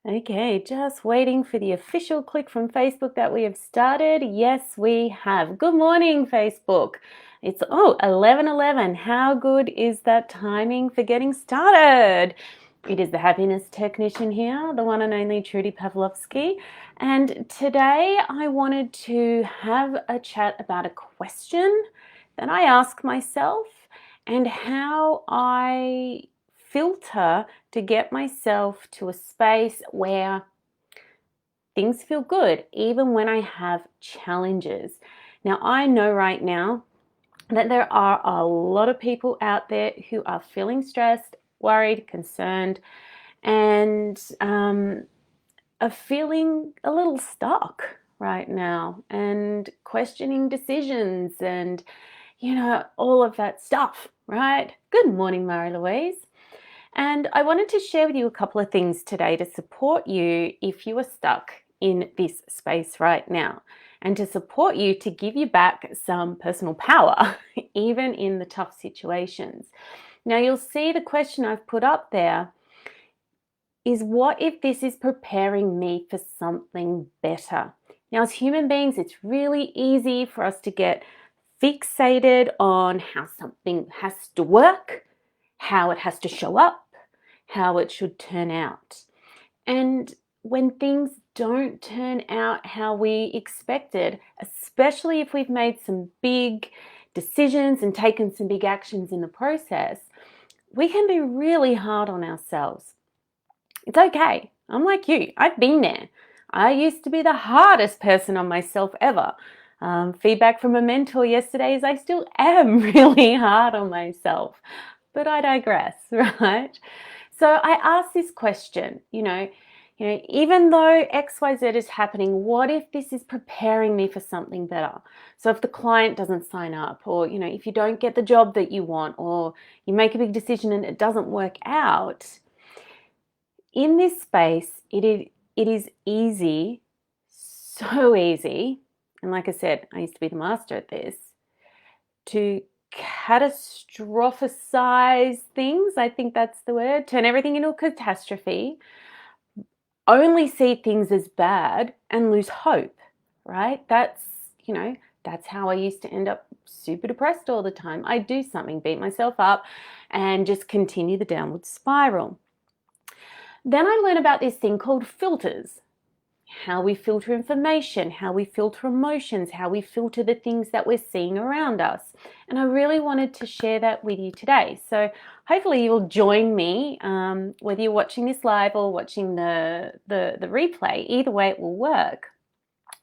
Okay, just waiting for the official click from Facebook that we have started. Yes, we have. Good morning, Facebook. It's 11:11. How good is that timing for getting started? It is the happiness technician here, the one and only Trudy Pavlovsky. And today I wanted to have a chat about a question that I ask myself and how I filter to get myself to a space where things feel good, even when I have challenges. Now, I know right now that there are a lot of people out there who are feeling stressed, worried, concerned, and are feeling a little stuck right now and questioning decisions and, all of that stuff, right? Good morning, Mary Louise. And I wanted to share with you a couple of things today to support you if you are stuck in this space right now, and to support you to give you back some personal power, even in the tough situations. Now, you'll see the question I've put up there is, what if this is preparing me for something better? Now, as human beings, it's really easy for us to get fixated on how something has to work, how it has to show up, how it should turn out. And when things don't turn out how we expected, especially if we've made some big decisions and taken some big actions in the process, we can be really hard on ourselves. It's okay. I'm like you. I've been there. I used to be the hardest person on myself ever. Feedback from a mentor yesterday is I still am really hard on myself, but I digress, right? So I asked this question, even though XYZ is happening, what if this is preparing me for something better? So if the client doesn't sign up, or, if you don't get the job that you want, or you make a big decision and it doesn't work out, in this space, it is easy, so easy, and like I said, I used to be the master at this, to catastrophize things. I think that's the word. Turn everything into a catastrophe, only see things as bad, and lose hope, right? That's how I used to end up super depressed all the time. I'd do something, beat myself up, and just continue the downward spiral. Then I learned about this thing called filters. How we filter information, how we filter emotions, how we filter the things that we're seeing around us. And I really wanted to share that with you today. So hopefully you'll join me, whether you're watching this live or watching the replay. Either way, it will work.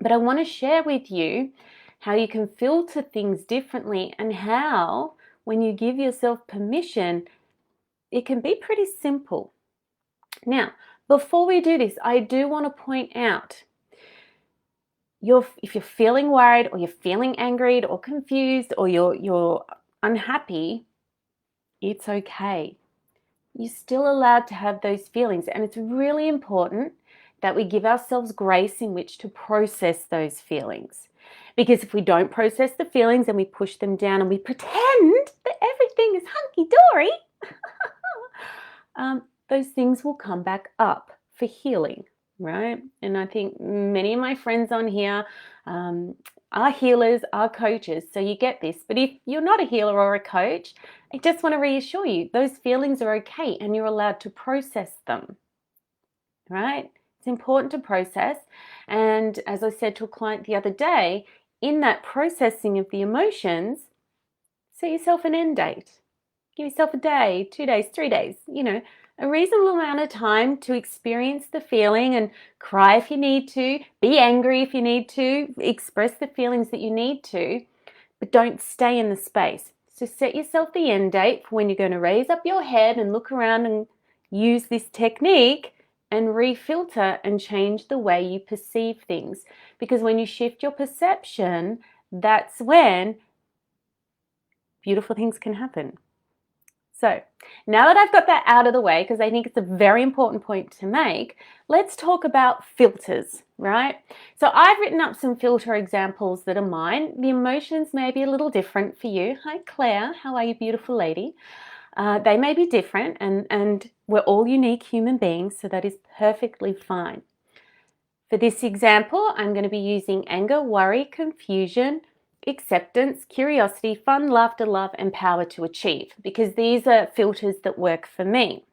But I want to share with you how you can filter things differently, and how, when you give yourself permission, it can be pretty simple. Now, before we do this, I do want to point out, if you're feeling worried, or you're feeling angry or confused, or you're unhappy, it's okay. You're still allowed to have those feelings, and it's really important that we give ourselves grace in which to process those feelings. Because if we don't process the feelings and we push them down and we pretend that everything is hunky-dory, those things will come back up for healing, right? And I think many of my friends on here are healers, are coaches, so you get this. But if you're not a healer or a coach, I just want to reassure you, those feelings are okay, and you're allowed to process them, right? It's important to process. And as I said to a client the other day, in that processing of the emotions, set yourself an end date. Give yourself a day, 2 days, 3 days, a reasonable amount of time to experience the feeling, and cry if you need to, be angry if you need to, express the feelings that you need to, but don't stay in the space. So set yourself the end date for when you're going to raise up your head and look around and use this technique and refilter and change the way you perceive things. Because when you shift your perception, that's when beautiful things can happen. So now that I've got that out of the way, because I think it's a very important point to make, let's talk about filters, right? So I've written up some filter examples that are mine. The emotions may be a little different for you. Hi, Claire. How are you, beautiful lady? They may be different, and we're all unique human beings, so that is perfectly fine. For this example, I'm going to be using anger, worry, confusion, acceptance, curiosity, fun, laughter, love, and power to achieve, because these are filters that work for me.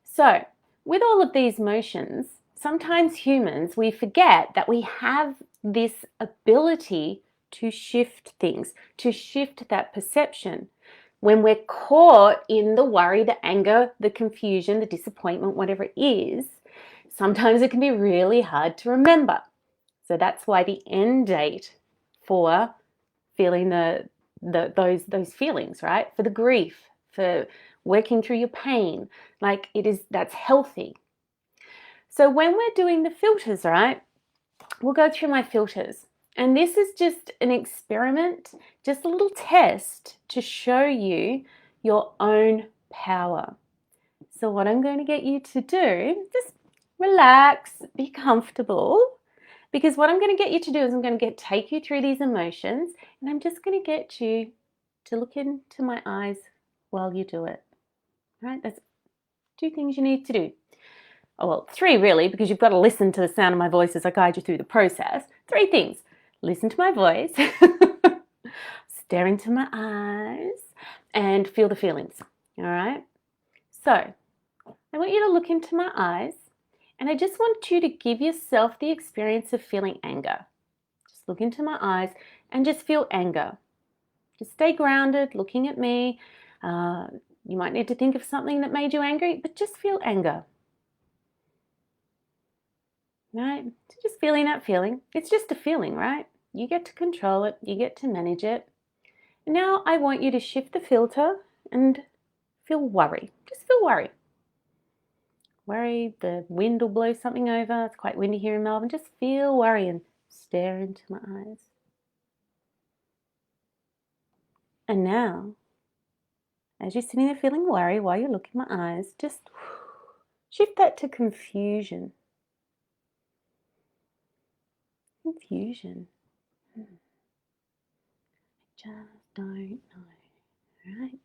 So, with all of these emotions, sometimes humans, we forget that we have this ability to shift things, to shift that perception. When we're caught in the worry, the anger, the confusion, the disappointment, whatever it is, sometimes it can be really hard to remember. So that's why the end date for feeling those feelings, right? For the grief, for working through your pain, like that's healthy. So when we're doing the filters, right, we'll go through my filters. And this is just an experiment, just a little test to show you your own power. So what I'm going to get you to do, just relax, be comfortable, because what I'm going to get you to do is I'm going to take you through these emotions, and I'm just going to get you to look into my eyes while you do it. Right? That's 2 things you need to do. Oh, well, 3 really, because you've got to listen to the sound of my voice as I guide you through the process. 3 things. Listen to my voice, stare into my eyes, and feel the feelings. All right? So, I want you to look into my eyes, and I just want you to give yourself the experience of feeling anger. Just look into my eyes and just feel anger. Just stay grounded, looking at me. You might need to think of something that made you angry, but just feel anger. Right? So just feeling that feeling. It's just a feeling, right? You get to control it. You get to manage it. Now I want you to shift the filter and feel worry. Just feel worry. Worry, the wind will blow something over. It's quite windy here in Melbourne. Just feel worry and stare into my eyes. And now, as you're sitting there feeling worry while you look in my eyes, just shift that to confusion. Confusion. I just don't know, right?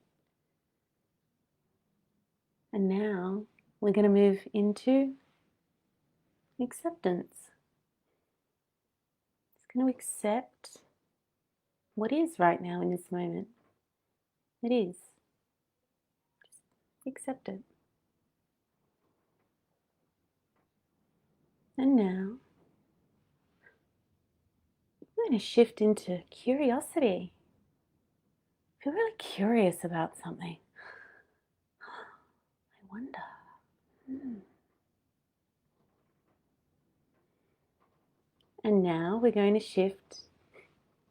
And now we're going to move into acceptance. It's going to accept what is right now in this moment. It is. Just accept it. And now I'm going to shift into curiosity. Feel really curious about something. I wonder. And now we're going to shift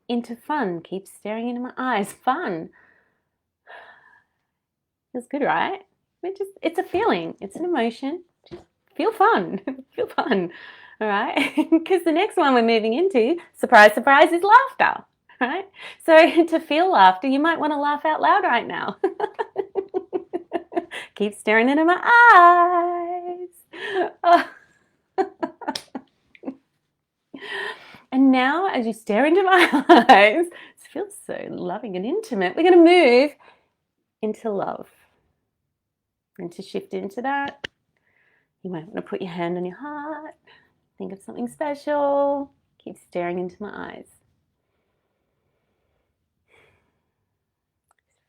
into fun. Keep staring into my eyes. Fun. Feels good, right? It's a feeling. It's an emotion. Just feel fun. Feel fun. All right? Because the next one we're moving into, surprise, surprise, is laughter. Right? So to feel laughter, you might want to laugh out loud right now. Keep staring into my eyes. Oh. And now, as you stare into my eyes, it feels so loving and intimate. We're going to move into love. And to shift into that, you might want to put your hand on your heart, think of something special, keep staring into my eyes.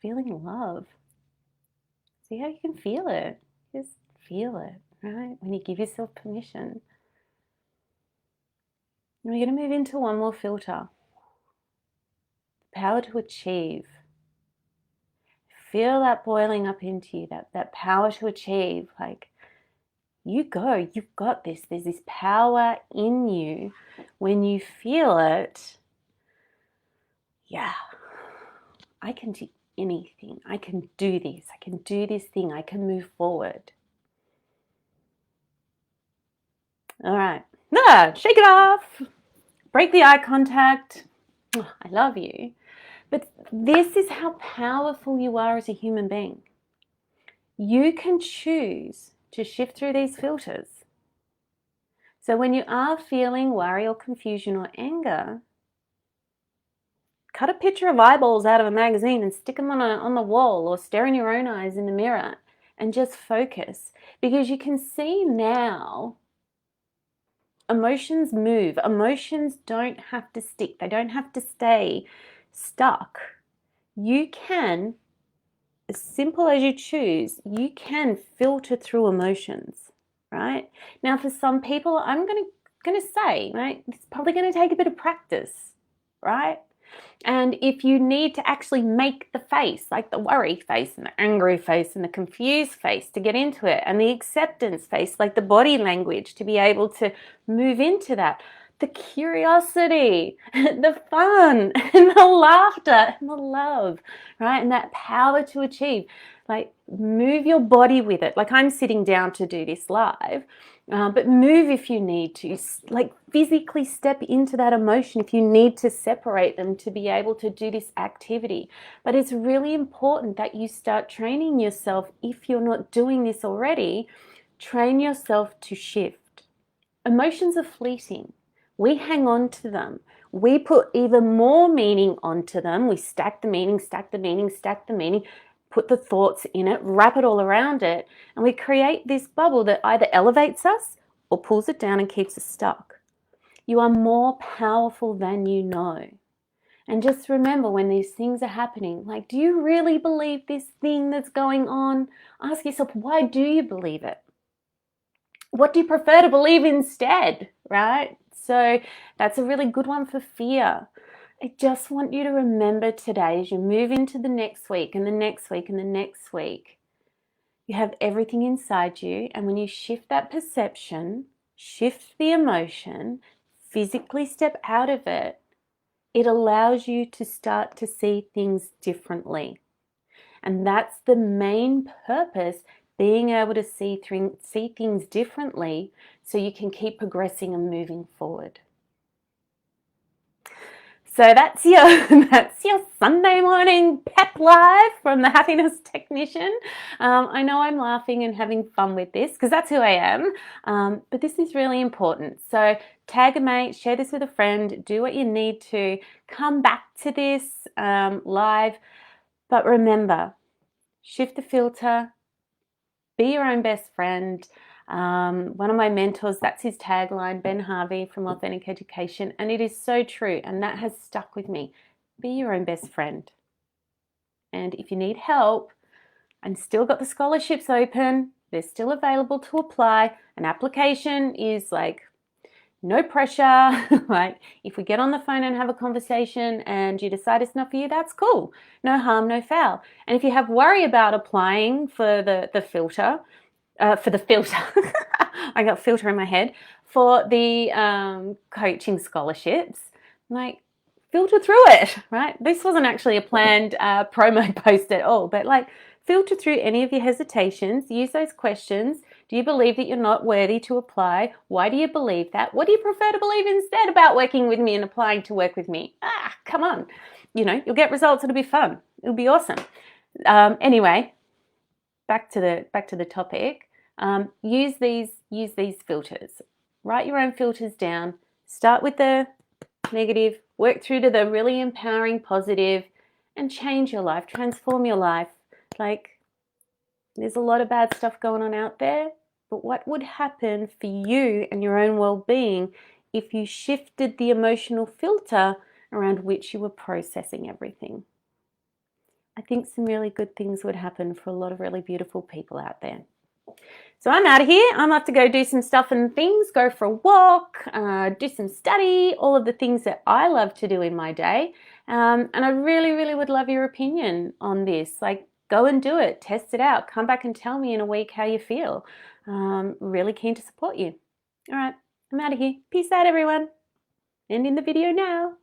Feeling love. See how you can feel it. Just feel it, right? When you give yourself permission. And we're going to move into one more filter. Power to achieve. Feel that boiling up into you, that power to achieve. Like, you go, you've got this. There's this power in you. When you feel it, yeah, I can do anything. I can do this. I can do this thing. I can move forward. All right. Shake it off. Break the eye contact. Oh, I love you. But this is how powerful you are as a human being. You can choose to shift through these filters. So when you are feeling worry or confusion or anger, cut a picture of eyeballs out of a magazine and stick them on the wall, or stare in your own eyes in the mirror and just focus, because you can see now emotions move. Emotions don't have to stick. They don't have to stay stuck. You can, as simple as you choose, you can filter through emotions, right? Now, for some people, I'm going to say, right, it's probably going to take a bit of practice, right? And if you need to actually make the face, like the worry face and the angry face and the confused face to get into it, and the acceptance face, like the body language, to be able to move into that, the curiosity, the fun, and the laughter, and the love, right? And that power to achieve, like move your body with it. Like I'm sitting down to do this live, but move if you need to, like physically step into that emotion if you need to separate them to be able to do this activity. But it's really important that you start training yourself, if you're not doing this already, train yourself to shift. Emotions are fleeting. We hang on to them. We put even more meaning onto them. We stack the meaning, stack the meaning, stack the meaning, put the thoughts in it, wrap it all around it, and we create this bubble that either elevates us or pulls it down and keeps us stuck. You are more powerful than you know. And just remember, when these things are happening, like, do you really believe this thing that's going on? Ask yourself, why do you believe it? What do you prefer to believe instead, right? So that's a really good one for fear. I just want you to remember today, as you move into the next week and the next week and the next week, you have everything inside you. And when you shift that perception, shift the emotion, physically step out of it, it allows you to start to see things differently. And that's the main purpose, being able to see things differently so you can keep progressing and moving forward. So that's your Sunday morning pep live from the Happiness Technician. I know I'm laughing and having fun with this because that's who I am, but this is really important. So tag a mate, share this with a friend, do what you need to, come back to this live, but remember, shift the filter, be your own best friend. One of my mentors, that's his tagline, Ben Harvey from Authentic Education, and it is so true, and that has stuck with me. Be your own best friend. And if you need help, I've still got the scholarships open. They're still available to apply. An application is like no pressure. Like if we get on the phone and have a conversation and you decide it's not for you, that's cool. No harm, no foul. And if you have worry about applying for the filter, I got filter in my head, for the coaching scholarships, like filter through it, right? This wasn't actually a planned promo post at all, but like filter through any of your hesitations, use those questions. Do you believe that you're not worthy to apply? Why do you believe that? What do you prefer to believe instead about working with me and applying to work with me? Come on. You know, you'll get results. It'll be fun. It'll be awesome. Anyway, back to the topic. Use these filters. Write your own filters down. Start with the negative, work through to the really empowering positive, and change your life, transform your life. Like, there's a lot of bad stuff going on out there, but what would happen for you and your own well-being if you shifted the emotional filter around which you were processing everything? I think some really good things would happen for a lot of really beautiful people out there. So I'm out of here. I'm off to go do some stuff and things, go for a walk, do some study, all of the things that I love to do in my day. And I really, really would love your opinion on this. Like, go and do it, test it out, come back and tell me in a week how you feel. Really keen to support you. All right, I'm out of here. Peace out, everyone. Ending the video now.